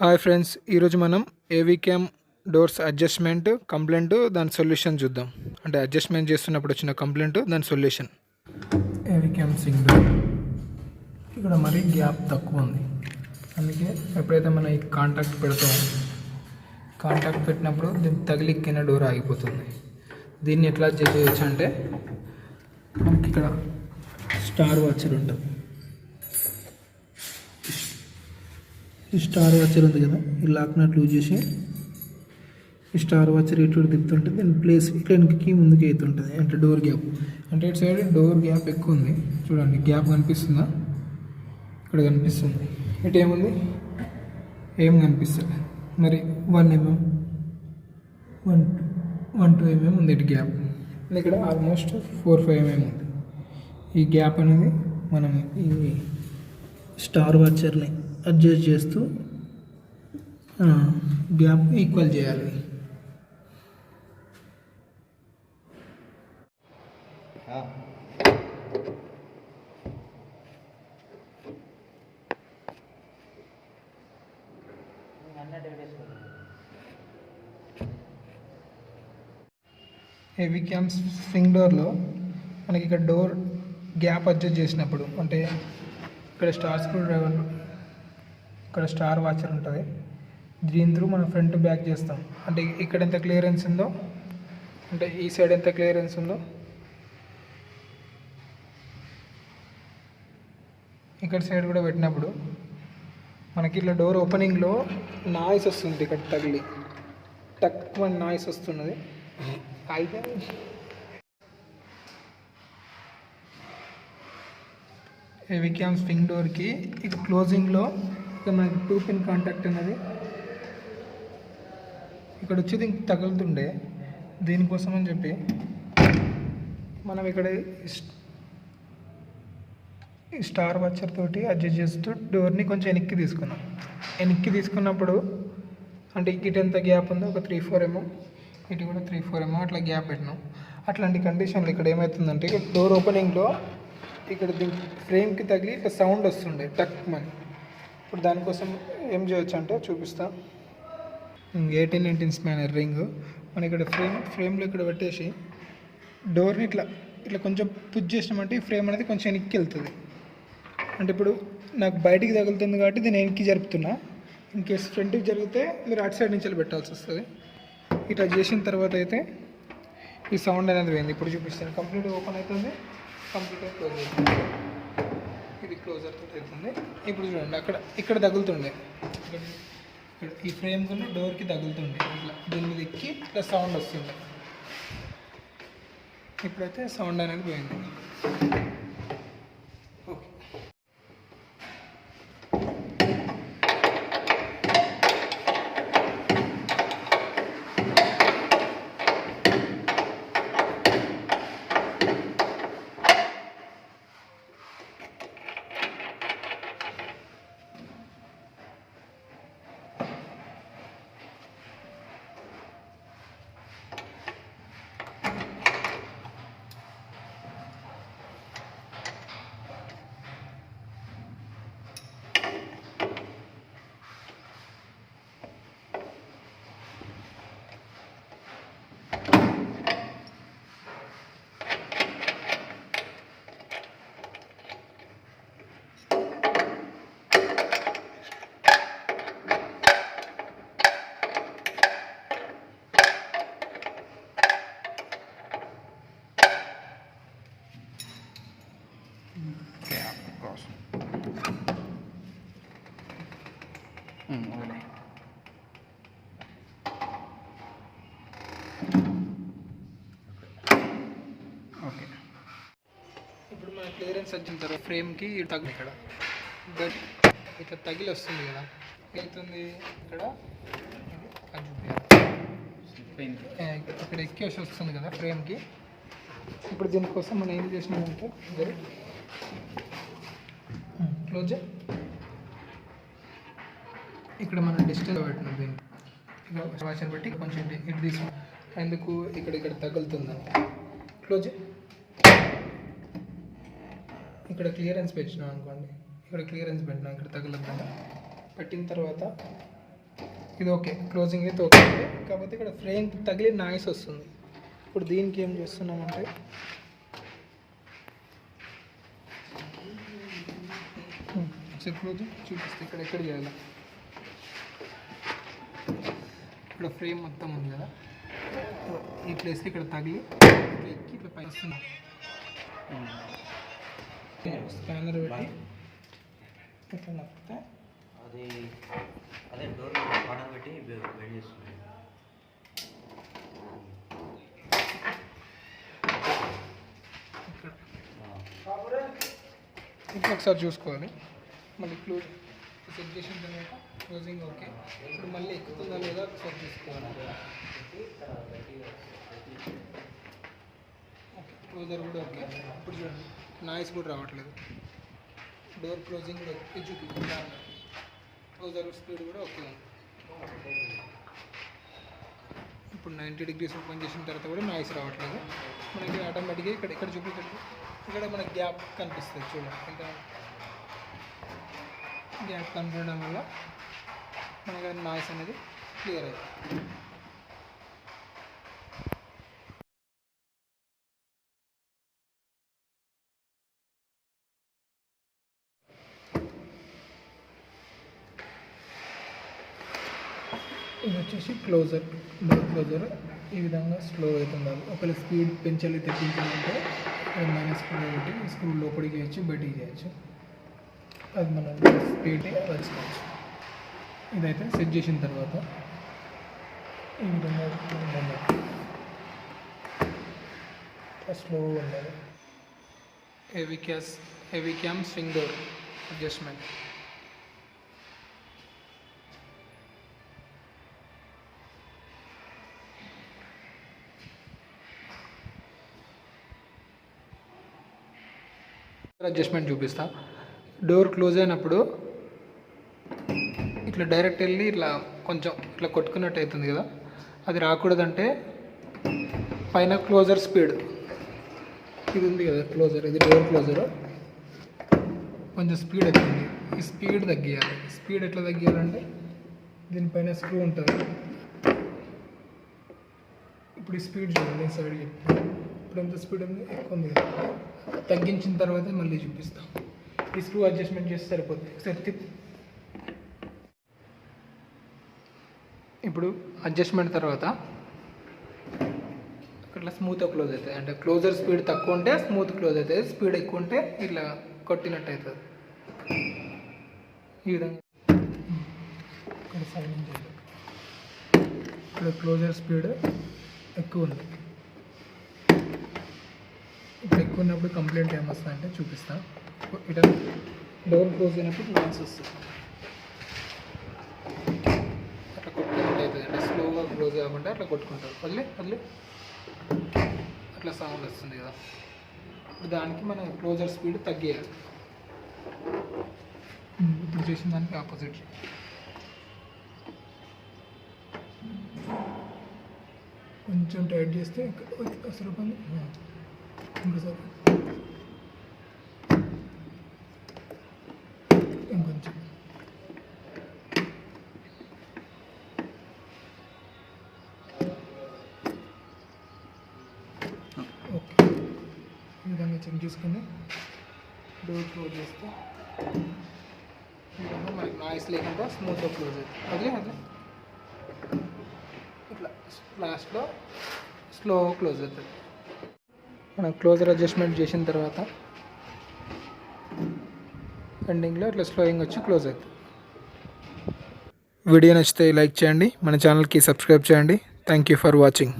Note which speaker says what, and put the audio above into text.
Speaker 1: Hi friends, ఈరోజు మనం ఏవిక్యామ్ doors adjustment complaint దాని సొల్యూషన్ చూద్దాం. అంటే అడ్జస్ట్మెంట్ చేస్తున్నప్పుడు వచ్చిన కంప్లైంట్ దాని సొల్యూషన్. ఏవిక్యామ్ సింక్ డోర్ ఇక్కడ మరీ గ్యాప్ తక్కువ ఉంది, అందుకే ఎప్పుడైతే మనం ఈ కాంటాక్ట్ పెడతామో కాంటాక్ట్ పెట్టినప్పుడు దీన్ని తగిలిక్కిన డోర్ ఆగిపోతుంది. దీన్ని ఎట్లా చేయవచ్చు అంటే మనకి ఇక్కడ స్టార్ వాచర్ ఉంటుంది. ఈ స్టార్ వాచర్ ఉంది కదా, ఈ లాక్ నట్ లూజ్ చేసి ఈ స్టార్ వాచర్ ఇటు తిప్పుతుంటే దీని ప్లేస్ ఇక్కడ వెనక్కి ముందుకు అవుతుంటుంది. అంటే డోర్ గ్యాప్, అంటే ఇటు సైడ్ డోర్ గ్యాప్ ఎక్కువ ఉంది. చూడండి, గ్యాప్ కనిపిస్తుందా? ఇక్కడ కనిపిస్తుంది. ఇటు ఏముంది? ఏం కనిపిస్తుంది. మరి 1 mm 1-2 mm ఉంది ఇటు గ్యాప్. ఇక్కడ ఆల్మోస్ట్ 4-5 mm ఉంది. ఈ గ్యాప్ అనేది మనం ఈ స్టార్ వాచర్ని అడ్జస్ట్ చేస్తూ గ్యాప్ ఈక్వల్ చేయాలి. ఏవిక్యామ్ స్వింగ్ డోర్లో మనకి ఇక్కడ డోర్ గ్యాప్ అడ్జస్ట్ చేసినప్పుడు, అంటే ఇక్కడ స్టార్ స్క్రూ డ్రైవర్, ఇక్కడ స్టార్ వాచర్ ఉంటుంది. దీని త్రూ మనం ఫ్రంట్ బ్యాక్ చేస్తాం. అంటే ఇక్కడ ఎంత క్లియరెన్స్ ఉందో, అంటే ఈ సైడ్ ఎంత క్లియరెన్స్ ఉందో ఇక్కడ సైడ్ కూడా పెట్టినప్పుడు మనకి ఇట్లా డోర్ ఓపెనింగ్లో నాయిస్ వస్తుంది. ఇక్కడ తగిలి టక్ మన నాయిస్ వస్తున్నది. అయితే ఏవిక్యామ్ స్వింగ్ డోర్కి ఇక క్లోజింగ్లో ఇక మనకి 2 పిన్ కాంటాక్ట్ అనేది ఇక్కడ వచ్చేది ఇంక తగులుతుండే. దీనికోసం అని చెప్పి మనం ఇక్కడ స్టార్ వాచర్ తోటి అడ్జస్ట్ చేస్తూ డోర్ని కొంచెం వెనక్కి తీసుకున్నాం. వెనక్కి తీసుకున్నప్పుడు అంటే ఇటు ఎంత గ్యాప్ ఉందో ఒక 3-4 mm, ఇటు కూడా 3-4 mm అట్లా గ్యాప్ పెట్టినాం. అట్లాంటి కండిషన్లో ఇక్కడ ఏమవుతుందంటే ఇక్కడ డోర్ ఓపెనింగ్లో ఇక్కడ దీని ఫ్రేమ్కి తగిలి ఇట్లా సౌండ్ వస్తుండే టక్ మని. ఇప్పుడు దానికోసం ఏం చేయొచ్చు అంటే చూపిస్తా. 18-19 స్పానర్ రింగ్ మనం ఇక్కడ ఫ్రేమ్లో ఇక్కడ పెట్టేసి డోర్ని ఇట్లా ఇట్లా కొంచెం పుష్ చేసినామంటే ఈ ఫ్రేమ్ అనేది కొంచెం వెనక్కి వెళ్తుంది. అంటే ఇప్పుడు నాకు బయటికి తగులుతుంది కాబట్టి దీన్ని వెనక్కి జరుపుతున్నా. ఇన్ కేసు ఫ్రంట్కి జరిగితే మీరు అటు సైడ్ నుంచి పెట్టాల్సి వస్తుంది. ఇట్లా చేసిన తర్వాత అయితే ఈ సౌండ్ అనేది పోయింది. ఇప్పుడు చూపిస్తాను. కంప్లీట్ ఓపెన్ అవుతుంది, కంప్లీట్గా క్లోజ్ అవుతుంది. ఇది క్లోజర్ తోటి అవుతుంది. ఇప్పుడు చూడండి, ఇక్కడ తగులుతుండే, ఈ ఫ్రేమ్ కన్నా డోర్కి తగులుతుండే. ఇట్లా దీని మీద ఎక్కి ఇట్లా సౌండ్ వస్తుంది. ఇప్పుడైతే సౌండ్ అనేది పోయింది. Okay, okay. ఇప్పుడు మన క్లియరెన్స్ వచ్చిన తర్వాత ఫ్రేమ్కి తగిలి ఇక్కడ ఇట్లా తగిలి వస్తుంది కదా, వెళ్తుంది ఇక్కడ ఇక్కడ ఎక్కేసి వస్తుంది కదా ఫ్రేమ్కి. ఇప్పుడు దీనికోసం మనం ఏం చేసినామంటే క్లోజ్ ఇక్కడ మనం డిస్టెన్స్ పెట్టినాం. దీన్ని వాచర్ పెట్టి కొంచెం ఇటు తీసుకున్నాం. ఎందుకు ఇక్కడ తగులుతుందని క్లోజ్. ఇక్కడ క్లియరెన్స్ పెట్టినాం అనుకోండి, ఇక్కడ క్లియరెన్స్ పెట్టినాం, ఇక్కడ తగలద్దని పెట్టిన తర్వాత ఇది ఓకే, క్లోజింగ్ అయితే ఓకే. కాకపోతే ఇక్కడ ఫ్రేమ్ తగిలి నాయిస్ వస్తుంది. ఇప్పుడు దీనికి ఏం చేస్తున్నామంటే చూపిస్తే ఇక్కడ ఎక్కడ చేయాలి. ఇక్కడ ఫ్రేమ్ మొత్తం ఉంది కదా, ఈ ప్లేస్లో ఇక్కడ తగిలి ఎక్కి ఇట్లా పై వస్తుంది. స్పానర్ పెట్టి ఇట్లా నొక్కితే
Speaker 2: అది అదే డోర్ పడవ పెట్టి బెండ్ చేస్తుంది.
Speaker 1: ఇప్పుడు ఒకసారి చూసుకోవాలి. మళ్ళీ సెట్ చేసిన తర్వాత క్లోజింగ్ ఓకే. ఇప్పుడు మళ్ళీ ఎక్కుతుందా లేదా ఒకసారి చూసుకోవాలి. ఓకే, క్లోజర్ కూడా ఓకే. ఇప్పుడు చూడండి, నాయిస్ కూడా రావట్లేదు. డోర్ క్లోజింగ్ కూడా ఓకే చూపించింది. క్లోజర్ స్పీడ్ కూడా ఓకే ఉంది. ఇప్పుడు 90 degrees ఓపెన్ చేసిన తర్వాత కూడా నాయిస్ రావట్లేదు. మనకి ఆటోమేటిక్గా ఇక్కడ చూపించండి, ఇక్కడ మనకి గ్యాప్ కనిపిస్తుంది. చూడండి, ఇంకా గ్యాప్ కనపడడం వల్ల మనకి నాయిస్ అనేది క్లియర్ అవుతుంది. ఇది వచ్చేసి క్లోజర్, డోర్ క్లోజర్. ఈ విధంగా స్లో అవుతుంది. ఒకవేళ స్పీడ్ పెంచాలి తగ్గించాలంటే మైనస్ స్క్రూ పెట్టి స్క్రూ లోపలికి చేయొచ్చు, బయటికి చేయొచ్చు. అది మనం స్పీడ్ వచ్చుకోవచ్చు. ఇదైతే సెట్ చేసిన తర్వాత ఈ విధంగా స్లో ఉండాలి. Heavy cam swing door adjustment. Adjustment చూపిస్తా. డోర్ క్లోజ్ అయినప్పుడు ఇట్లా డైరెక్ట్ వెళ్ళి ఇట్లా కొంచెం ఇట్లా కొట్టుకున్నట్టు అవుతుంది కదా, అది రాకూడదంటే పైన క్లోజర్ స్పీడ్ ఇది ఉంది కదా, క్లోజర్, ఇది డోర్ క్లోజర్, కొంచెం స్పీడ్ ఎక్కుంది. ఈ స్పీడ్ తగ్గియాలి. స్పీడ్ ఎట్లా తగ్గియాలంటే దీనిపైన స్క్రూ ఉంటుంది. ఇప్పుడు ఈ స్పీడ్ చూడండి, సైడ్ చెప్తాను. ఇప్పుడు ఎంత స్పీడ్ ఉంది, ఎక్కువ ఉంది కదా, తగ్గించిన తర్వాత మళ్ళీ చూపిస్తాం. ఈ స్క్రూ అడ్జస్ట్మెంట్ చేస్తే సరిపోతుంది. ఒకసారి ఇప్పుడు అడ్జస్ట్మెంట్ తర్వాత ఇట్లా స్మూత్గా క్లోజ్ అవుతుంది. అంటే క్లోజర్ స్పీడ్ తక్కువ ఉంటే స్మూత్ క్లోజ్ అవుతుంది, స్పీడ్ ఎక్కువ ఉంటే ఇట్లా కొట్టినట్టు అవుతుంది. ఈ విధంగా ఇక్కడ సైడ్ నుంచి ఇక్కడ క్లోజర్ స్పీడ్ ఎక్కువ ఉంది. ఇప్పుడు ఎక్కువ ఉన్నప్పుడు కంప్లైంట్ ఏమొస్తుందంటే చూపిస్తాను. ఇట్లా డోర్ క్లోజ్ అయినప్పుడు నాయిస్ వస్తుంది, అట్లా కొట్టుకున్నట్టు అవుతుంది. అంటే స్లోగా క్లోజ్ కాకుండా అట్లా కొట్టుకుంటారు. వదిలే అట్లా సౌండ్ వస్తుంది కదా. దానికి మనం క్లోజర్ స్పీడ్ తగ్గియాలి. ఇప్పుడు చేసిన దానికి ఆపోజిట్. కొంచెం టైట్ చేస్తే అసలు పని ఇంకోసారి ఇంకొంచెం. ఓకే, ఈ విధంగా చెక్ చేసుకుని డోర్ క్లోజ్ చేస్తే ఈ విధంగా మనకి నాయిస్ లేకుండా స్మూత్గా క్లోజ్ అవుతుంది. అదే ఇట్లా లాస్ట్లో స్లో క్లోజ్ అవుతుంది. మనం క్లోజర్ అడ్జస్ట్మెంట్ చేసిన తర్వాత ఎండింగ్లో ఇట్లా స్లోయింగ్ వచ్చి క్లోజ్ అవుతుంది. వీడియో నచ్చితే లైక్ చేయండి, మన ఛానల్కి సబ్స్క్రైబ్ చేయండి. Thank you for watching.